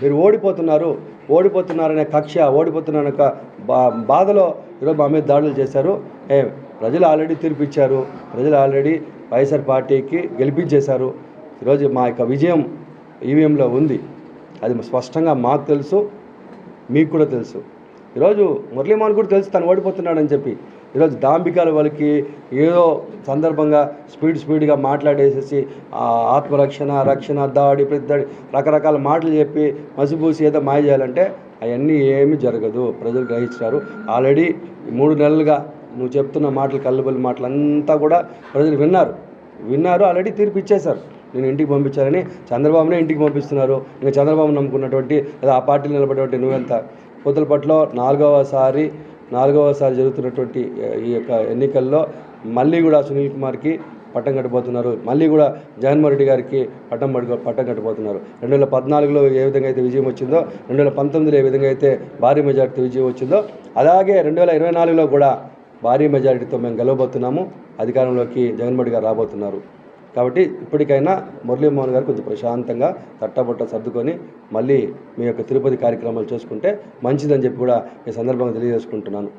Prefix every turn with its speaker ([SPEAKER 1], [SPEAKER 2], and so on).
[SPEAKER 1] మీరు ఓడిపోతున్నారనే కక్ష, ఓడిపోతున్నారనే బాధలో ఈరోజు మా మీద దాడులు చేశారు. ప్రజలు ఆల్రెడీ తీర్పు ఇచ్చారు. ప్రజలు ఆల్రెడీ వైఎస్ఆర్ పార్టీకి గెలిపించేశారు. ఈరోజు మా యొక్క విజయం ఈవీఎంలో ఉంది. అది స్పష్టంగా మాకు తెలుసు, మీకు కూడా తెలుసు. ఈరోజు మురళీమోహన్ కూడా తెలుసు తను ఓడిపోతున్నాడని చెప్పి. ఈరోజు డాంబికాల వాళ్ళకి ఏదో సందర్భంగా స్పీడ్గా మాట్లాడేసేసి రక్షణ దాడి ప్రతిదాడి రకరకాల మాటలు చెప్పి మసిపూసి ఏదో మాయ చేయాలంటే అవన్నీ ఏమీ జరగదు. ప్రజలు గ్రహించారు. ఆల్రెడీ 3 నెలలుగా నువ్వు చెప్తున్న మాటలు, కళ్ళబొల్లి మాటలు అంతా కూడా ప్రజలు విన్నారు. ఆల్రెడీ తీర్పు ఇచ్చేశారు. నేను ఇంటికి పంపించాలని చంద్రబాబునే ఇంటికి పంపిస్తున్నారు. ఇంకా చంద్రబాబు నమ్ముకున్నటువంటి లేదా ఆ పార్టీలు నిలబడేటువంటి నువ్వెంత. పొత్తులపట్లో నాలుగవసారి జరుగుతున్నటువంటి ఈ యొక్క ఎన్నికల్లో మళ్ళీ కూడా సునీల్ కుమార్కి పట్టం కట్టబోతున్నారు. మళ్ళీ కూడా జగన్మోహన్ రెడ్డి గారికి పట్టం కట్టబోతున్నారు. 2014లో ఏ విధంగా అయితే విజయం వచ్చిందో, 2019లో ఏ విధంగా అయితే భారీ మెజార్టీతో విజయం వచ్చిందో, అలాగే 2024లో కూడా భారీ మెజారిటీతో మేము గెలవబోతున్నాము. అధికారంలోకి జగన్మోహన్ రెడ్డి గారు రాబోతున్నారు. కాబట్టి ఇప్పటికైనా మురళీమోహన్ గారు కొంచెం ప్రశాంతంగా తట్టబొట్ట సర్దుకొని మళ్ళీ మీ యొక్క తిరుపతి కార్యక్రమాలు చేసుకుంటే మంచిదని చెప్పి కూడా ఈ సందర్భంగా తెలియజేసుకుంటున్నాను.